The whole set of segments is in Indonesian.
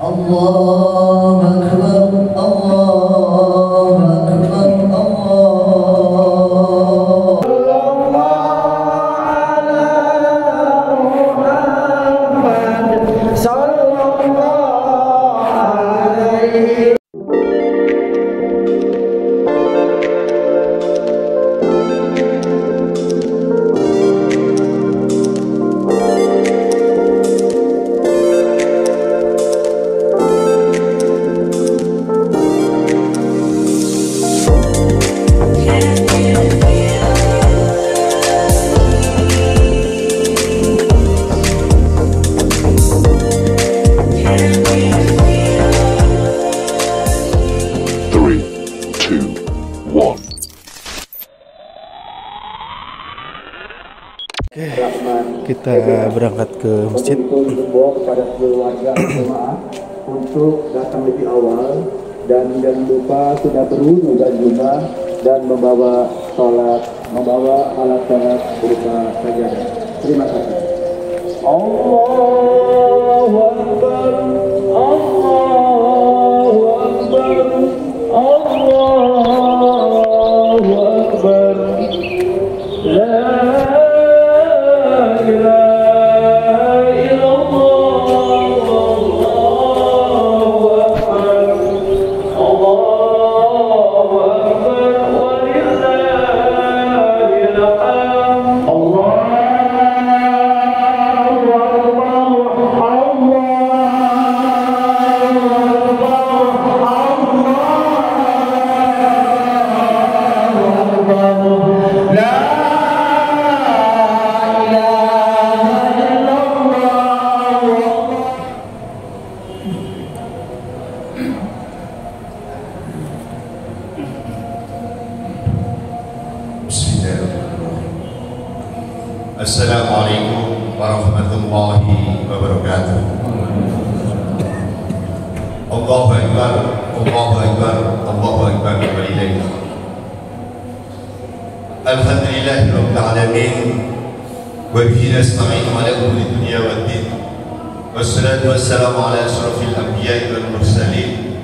الله أكبر الله أكبر الله صلى الله على محمد صلى الله عليه. Kita berangkat ke masjid. Kepada keluarga jemaah untuk datang lebih awal dan jangan lupa sudah berwudu dan juga dan membawa alat sholat berupa sajadah. Terima kasih. Allahu Akbar, Allahu Akbar, Allahu Akbar. Assalamualaikum warahmatullahi wabarakatuh. Allahu Akbar, Allahu Akbar, Allahu Akbar walillahil hamd. Alhamdulillahi rabbil alamin wa bihi nasta'in ala umuri dunya waddin. Wassalatu wassalamu ala asyrafil anbiya'i wal mursalin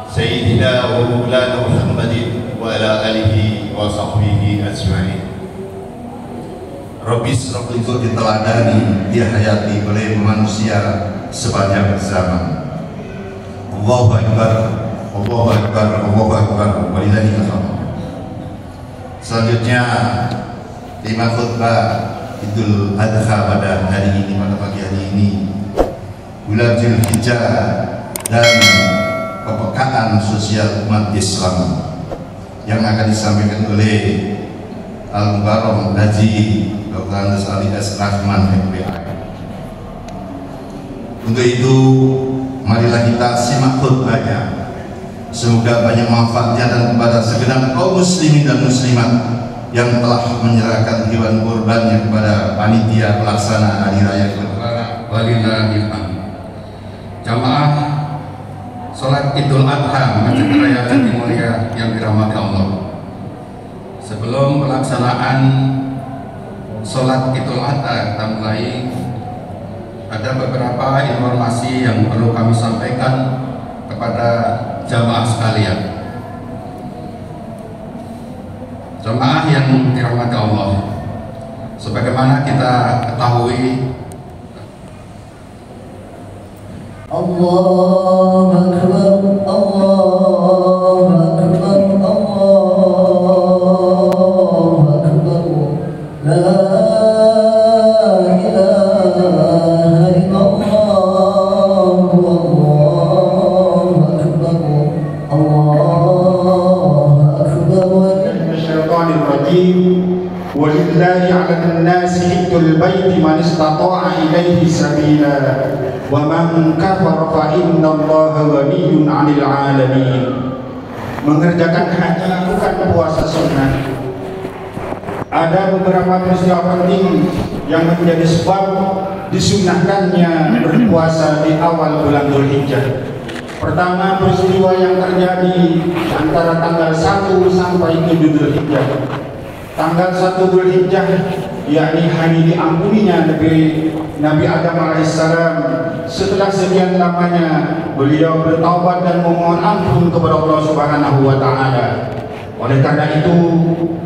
sayyidina wa maulana Muhammadin wa ala alihi wa sahbihi ajma'in. Rabbi sraqli diteladani dia hayati oleh manusia sepanjang zaman. Allahu Akbar, Allahu Akbar, Allahu Akbar walillahil hamd. Selanjutnya tema khutbah Idul Adha pada hari ini, pada pagi hari ini, bulan Dzulhijjah dan kepekaan sosial umat Islam yang akan disampaikan oleh Al-Mukarram Haji Dr. Andes alias Rahman FPI. Untuk itu, marilah kita simak khutbahnya. Semoga banyak manfaatnya dan kepada segenap kaum muslimin dan muslimat yang telah menyerahkan hewan kurbannya kepada panitia pelaksana hari raya Lebaran. Walillahil hamd. Jamaah salat Idul Adha Masjid Raya Jati Mulia yang dirahmati Allah. Sebelum pelaksanaan sholat Idul Adha kita mulai, ada beberapa informasi yang perlu kami sampaikan kepada jamaah sekalian. Jamaah yang dirahmati Allah, sebagaimana kita ketahui, Allahu Akbar, Allahu Akbar, Allahu Akbar. La ilaha illallah, Allahu Akbar, Allahu Akbar. Minasyaitonir rajim. Walillahi 'alan nasi hajjul baiti man istata'a ilaihi sabila wa man kafara fa innallaha ghaniyyun 'anil 'alamin. Mengerjakan haji, lakukan puasa sunnah. Ada beberapa peristiwa penting yang menjadi sebab disunnahkannya berpuasa di awal bulan Dzulhijjah. Pertama, peristiwa yang terjadi antara tanggal 1 sampai 7 Dzulhijjah. Tanggal 1 Dzulhijjah yakni hari diampuninya Nabi Adam alaihissalam setelah sekian lamanya beliau bertaubat dan memohon ampun kepada Allah Subhanahu wa taala. Oleh karena itu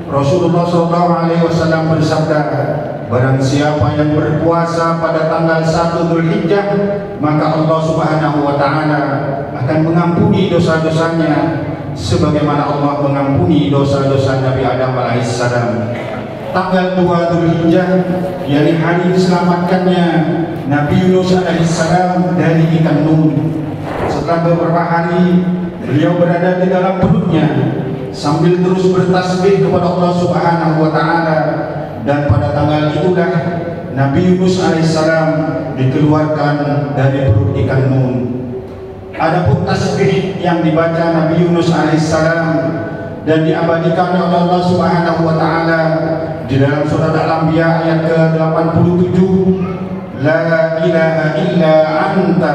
Rasulullah SAW bersabda, barang siapa yang berpuasa pada tanggal 1 Dzulhijjah, maka Allah Subhanahu wa taala akan mengampuni dosa-dosanya sebagaimana Allah mengampuni dosa-dosa Nabi Adam alaihissalam. Tanggal 2 Dzulhijjah, yakni hari diselamatkannya Nabi Yunus alaihissalam dari ikan Nun. Setelah beberapa hari beliau berada di dalam perutnya sambil terus bertasbih kepada Allah Subhanahu wa taala, dan pada tanggal itulah Nabi Yunus alaihissalam dikeluarkan dari perut ikan Nun. Adapun tasbih yang dibaca Nabi Yunus alaihissalam dan diabadikan oleh Allah Subhanahu wa taala di dalam surat Al-Anbiya ayat ke-87, la ilaha illa anta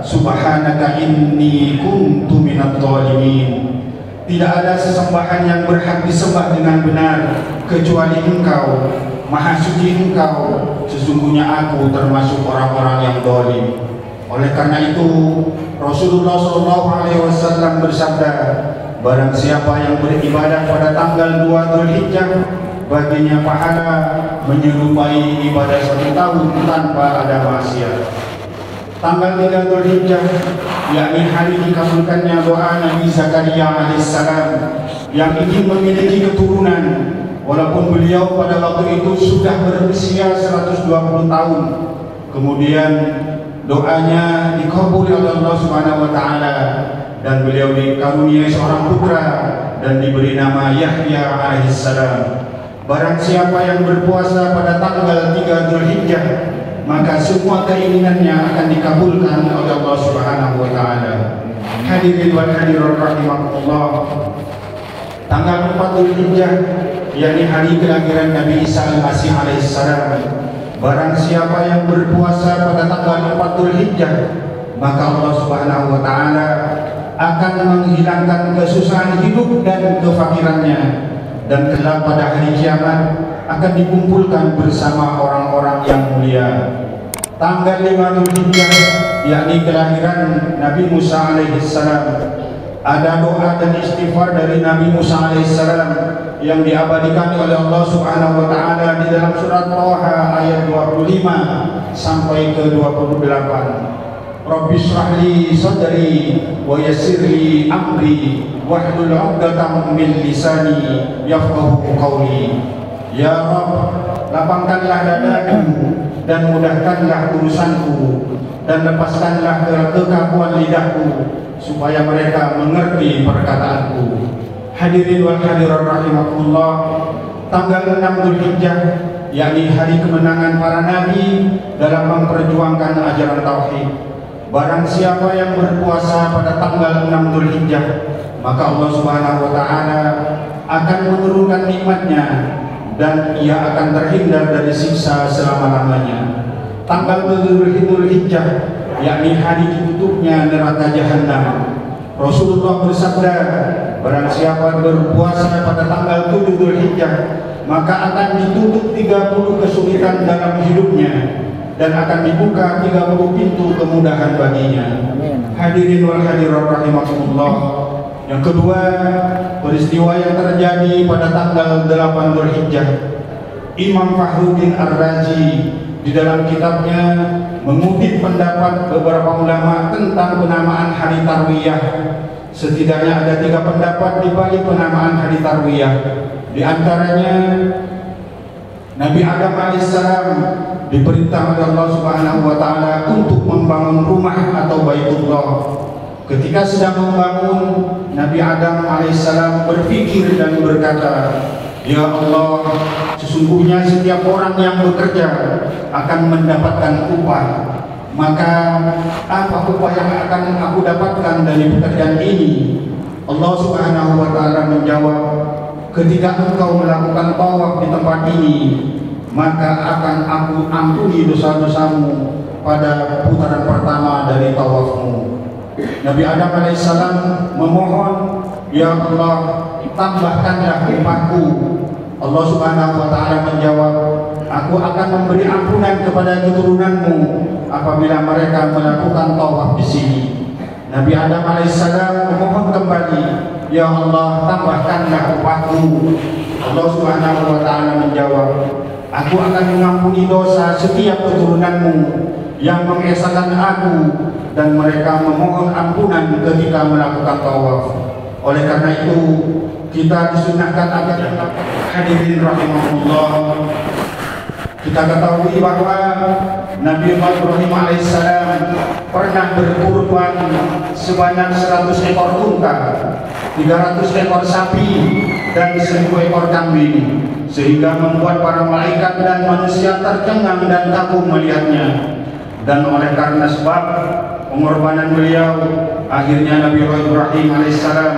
subhanaka inni kuntu minadh dhalimin. Tidak ada sesembahan yang berhak disembah dengan benar kecuali Engkau, Maha Suci Engkau, sesungguhnya aku termasuk orang-orang yang zalim. Oleh karena itu Rasulullah SAW bersabda, barang siapa yang beribadah pada tanggal 2 Dzulhijjah, baginya pahala menyerupai ibadah 1 tahun tanpa ada maksiat. Tanggal 3 Dzulhijjah, yakni hari dikabulkannya doa Nabi Zakaria alaihissalam yang ingin memiliki keturunan, walaupun beliau pada waktu itu sudah berusia 120 tahun. Kemudian doanya dikabul oleh Allah Subhanahu wa taala dan beliau dikaruniai seorang putra dan diberi nama Yahya alaihissalam. Barang siapa yang berpuasa pada tanggal 3 Dzulhijjah, maka semua keinginannya akan dikabulkan oleh Allah Subhanahu wa taala. Hadirin wal hadirat rahimakumullah. Tanggal 4 Dzulhijjah, yakni hari kelahiran Nabi Isa al-Masih alaihissalam. Barang siapa yang berpuasa pada tanggal 4 Dzulhijjah, maka Allah Subhanahu wa taala akan menghilangkan kesusahan hidup dan kefakirannya, dan kelak pada hari kiamat akan dikumpulkan bersama orang-orang yang mulia. Tanggal 5 Dzulhijjah, yakni kelahiran Nabi Musa alaihissalam, ada doa dan istighfar dari Nabi Musa alaihissalam yang diabadikan oleh Allah Subhanahu wa taala di dalam surat Thaha ayat 25 sampai ke 28. Rabbi shrah li sadri wa yassir li amri wahlul 'uqdatam min lisani yafqahu qawli. Ya Rabb, lapangkanlah dadaku dan mudahkanlah urusanku, dan lepaskanlah kekakuan lidahku supaya mereka mengerti perkataanku. Hadirin wal hadirat rahimakumullah, tanggal 6 Dzulhijjah, yakni hari kemenangan para nabi dalam memperjuangkan ajaran tauhid. Barang siapa yang berpuasa pada tanggal 6 Dzulhijjah, maka Allah Subhanahu wa taala akan menurunkan nikmatnya dan ia akan terhindar dari siksa selama-lamanya. Tanggal 7 Dzulhijjah, yakni hari ditutupnya neraka jahanam. Rasulullah bersabda, barang siapa berpuasa pada tanggal 7 Dzulhijjah, maka akan ditutup 30 kesulitan dalam hidupnya dan akan dibuka 30 pintu kemudahan baginya. Hadirin wal hadirat rahimakumullah. Yang kedua, peristiwa yang terjadi pada tanggal 8 Dzulhijjah. Imam Fakhruddin Ar-Razi di dalam kitabnya mengutip pendapat beberapa ulama tentang penamaan hari Tarwiyah. Setidaknya ada 3 pendapat di balik penamaan hari Tarwiyah. Di antaranya, Nabi Adam alaihissalam diperintah oleh Allah Subhanahu wa taala untuk membangun rumah atau Baitullah. Ketika sedang membangun, Nabi Adam alaihissalam berpikir dan berkata, ya Allah, sesungguhnya setiap orang yang bekerja akan mendapatkan upah. Maka apa upah yang akan aku dapatkan dari pekerjaan ini? Allah Subhanahu wa taala menjawab, ketika engkau melakukan tawaf di tempat ini, maka akan aku ampuni dosa-dosamu pada putaran pertama dari tawafmu. Nabi Adam alaihissalam memohon, ya Allah, tambahkanlah upahku. Allah Subhanahu wa taala menjawab, aku akan memberi ampunan kepada keturunanmu apabila mereka melakukan tawaf di sini. Nabi Adam alaihissalam memohon kembali, "Ya Allah, tambahkanlah upahku." Allah Subhanahu wa taala menjawab, "Aku akan mengampuni dosa setiap keturunanmu yang mengesahkan aku," dan mereka memohon ampunan ketika melakukan tawaf. Oleh karena itu, kita disunahkan agar hadirin rahimahullah, kita ketahui bahwa Nabi Ibrahim alaihissalam pernah berkurban sebanyak 100 ekor unta, 300 ekor sapi, dan 1000 ekor kambing, sehingga membuat para malaikat dan manusia tercengang dan kagum melihatnya. Dan oleh karena sebab pengorbanan beliau, akhirnya Nabi Ibrahim alaihissalam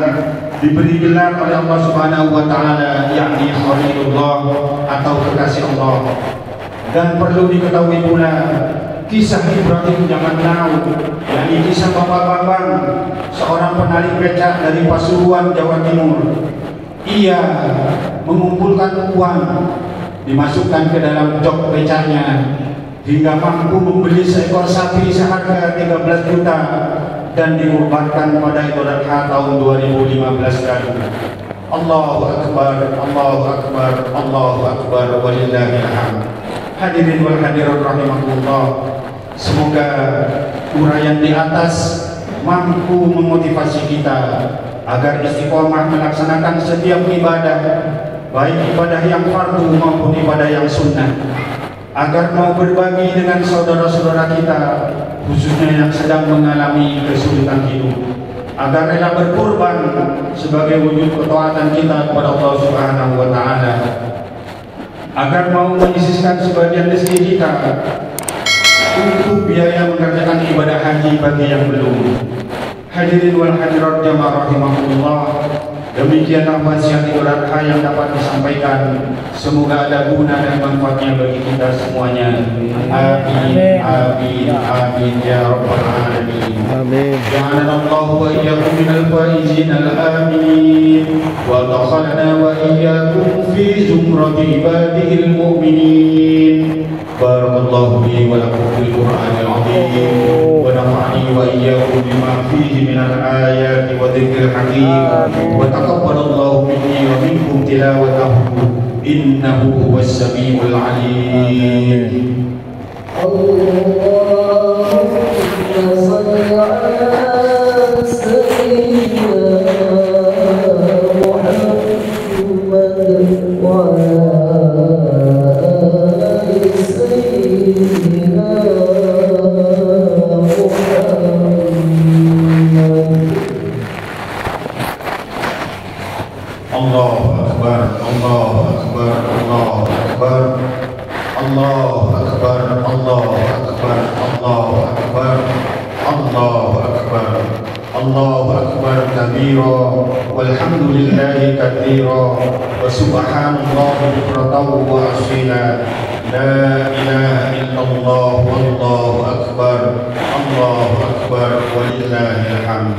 diberi gelar oleh Allah Subhanahu wa taala, yakni Khalilullah atau kekasih Allah. Dan perlu diketahui pula kisah Ibrahim zaman now, yakni kisah Bapak Bambang, seorang penarik becak dari Pasuruan, Jawa Timur. Ia mengumpulkan uang, dimasukkan ke dalam jok becaknya, hingga mampu membeli seekor sapi seharga 13 juta dan dikurbankan pada Idul Adha tahun 2015 lalu. Allahu Akbar, Allahu Akbar, Allahu Akbar, walillahil hamd. Hadirin wal hadirat rahimahullah, semoga uraian di atas mampu memotivasi kita agar istiqomah melaksanakan setiap ibadah, baik ibadah yang fardu maupun ibadah yang sunnah, agar mau berbagi dengan saudara-saudara kita, khususnya yang sedang mengalami kesulitan hidup, agar rela berkorban sebagai wujud ketaatan kita kepada Allah Subhanahu wa taala, agar mau menyisihkan sebagian rezeki kita untuk biaya mengerjakan ibadah haji bagi yang belum. Hadirin wal hadirat jamaah rahimahullah, demikianlah wasiat Idul Adha yang dapat disampaikan. Semoga ada guna dan manfaatnya bagi kita semuanya. Amin, amin, amin ya rabbal alamin. Amin. Ja'alallahu wa iyyakum minal faizin al-amin, wa dakhalna wa iyyakum fi zumrati ibadihil mu'minin. Barakallahu li wa lakum fil Qur'anil 'azim, wa nafa'ani wa iyyakum bima fihi minal ayati wa dzikril hakim, wa taqabbalallahu minni wa minkum tilawatahu, innahu huwas samiul 'alim. Allahumma salli ala sayyidina Muhammad wa ala ali sayyidina Muhammad. Allahu Akbar, Allahu Akbar, Allahu Akbar, Allahu Akbar, Allahu Akbar, Allahu Akbar, Allahu Akbar, Allahu Akbar kabira, walhamdulillahi katsira, wa subhanallahi bukratan wa asila, la ilaha illallah, wallahu akbar, Allahu akbar, walillahil hamd.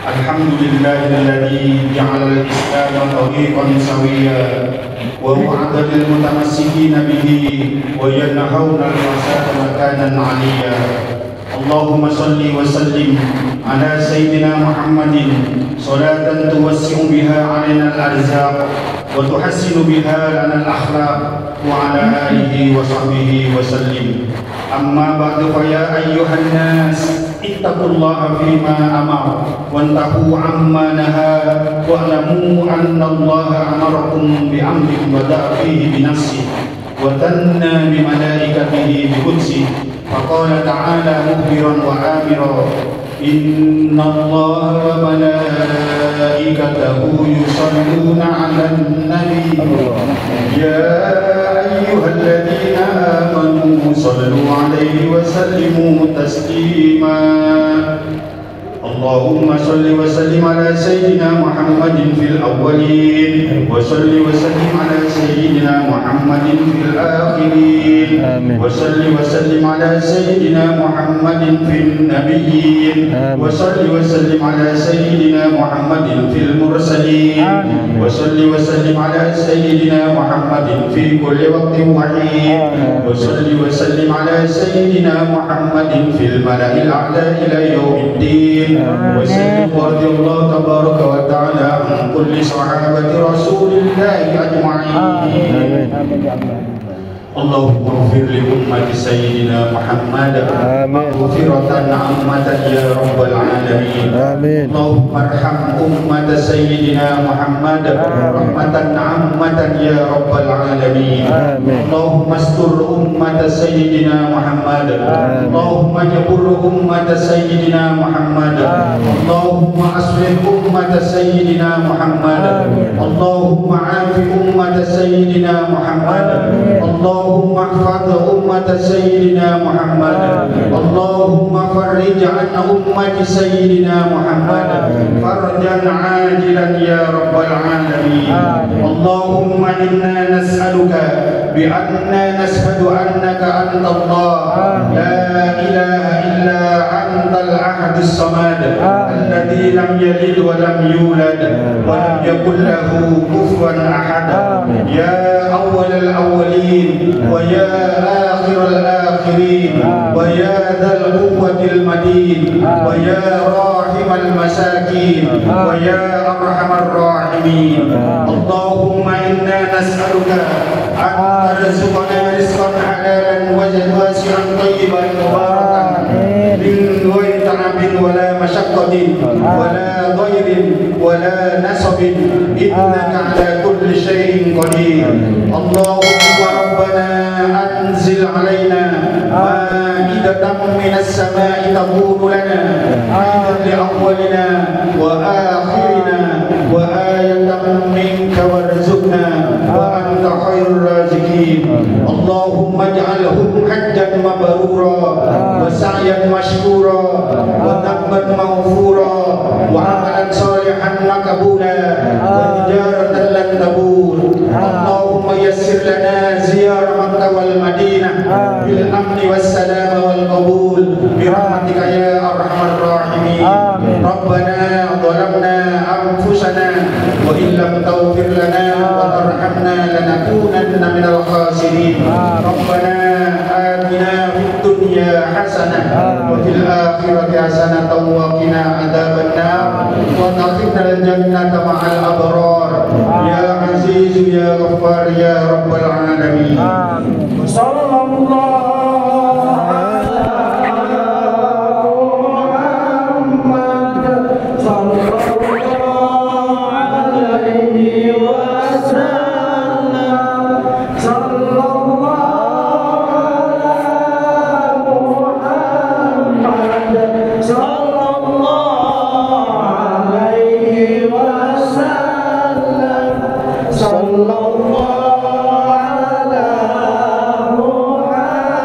Alhamdulillahilladzi ja'ala al-Islam tariqan sawiyya wa wa'ada lil mutamassikin bihi wa yanhauna al-fasada makanan 'aliyya. Allahumma salli wa sallim ala sayyidina Muhammadin salatan tuwassi'u biha 'alaina al-arzaq wa tuhassinu biha lana al-akhlaq wa ala alihi wa sahbihi wa sallim. Amma ba'du, fa ya ayyuhan nas ittaqullaha fima amara wantahu amma naha wa'lamu anna Allaha amarakum bi'amrin bada'a fihi binafsihi wa tanna bi malaikatihi bi qudsihi. Faqala ta'ala mukhbiran wa amira, inna Allaha wa malaikatahu yusalluna 'alan nabi ya ayyuhalladzina amanu sallu 'alaihi wa sallimu taslima. اللهم صل وسلم على سيدنا محمد في الأولين وصل وسلم على سيدنا محمد في الآخرين وصل وسلم على سيدنا محمد في النبيين وصل وسلم على سيدنا محمد في المرسلين وصل وسلم على سيدنا محمد في كل وقت وحين وصل وسلم على سيدنا محمد في الملأ الأعلى إلى يوم الدين وسلم ورضي الله تبارك وتعالى عن كل صحابة رسول الله أجمعين. اللهم اغفر لأمة سيدنا محمد مغفرة عامة يا رب العالمين. اللهم ارحم أمة سيدنا محمد رحمة عامة يا رب العالمين. اللهم استر أمة سيدنا محمد. اللهم اجبر أمة سيدنا محمد. اللهم أصلح أمة سيدنا محمد. اللهم عاف أمة سيدنا محمد. اللهم احفظ أمة سيدنا محمد. اللهم فرج عن أمة سيدنا محمد فرجا عاجلا يا رب العالمين. اللهم إنا نسألك بأننا نشهد أنك أنت الله لا إله إلا أنت الأحد الصمد الذي لم يلد ولم يولد ولم يكن له كفوا أحد. يا أول الأولين ويا آخر الآخرين ويا ذا القوة المتين ويا راحم المساكين ويا أرحم الراحمين. اللهم إنا نسألك أن ترزقنا رزقا حلالا واسعا طيبا مباركا من غير تعب ولا مشقة ولا ضير ولا نصب إنك على كل شيء قدير. اللهم ربنا أنزل علينا مائدة من السماء تكون لنا عيدا لأولنا وآخرنا وآية منك وارزقنا وأنت خير الرازقين. اللهم اجعلهم حجا مبرورا وسعيا مشكورا وذنبا مغفورا وعملا صالحا مقبولا وتجارة لن تبور. اللهم يسر لنا زيارة مكة والمدينة بالأمن والسلام والقبول برحمتك يا أرحم الراحمين. ربنا ظلمنا أنفسنا وإن لم تغفر لنا وترحمنا لنكونن من الخاسرين. ربنا آتنا في الدنيا حسنة وفي الآخرة حسنة وقنا عذاب النار وادخلنا الجنة مع الأبرار يا عزيز يا غفار يا رب العالمين. صلى الله Sallallahu ala Muhammad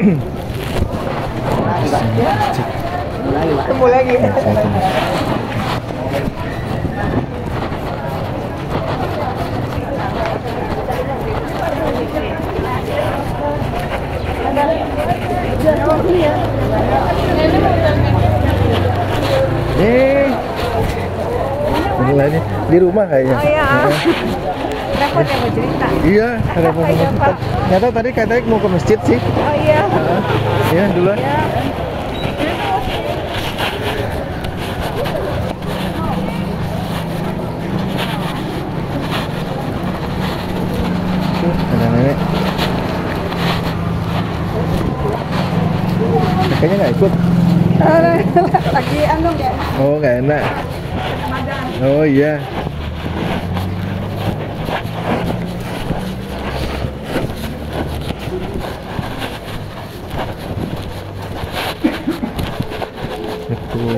Ketemu lagi. Ini di rumah kayaknya. Oh iya. Repot ya mau cerita. Iya, repot Iya, sama Pak. Nggak tahu tadi katanya mau ke masjid sih. Oh iya. Iya, duluan. Ya. Ada nenek. Kayaknya nggak ikut. Lagi anu ya. Oh, nggak enak. Oh iya. Betul.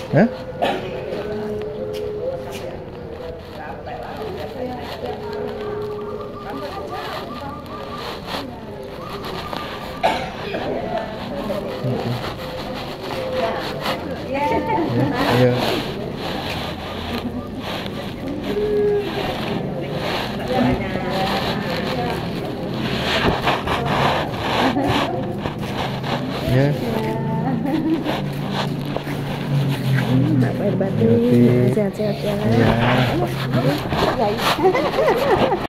Hah? Iya. Ya. Baik, Hati. sehat-sehat ya. Iya.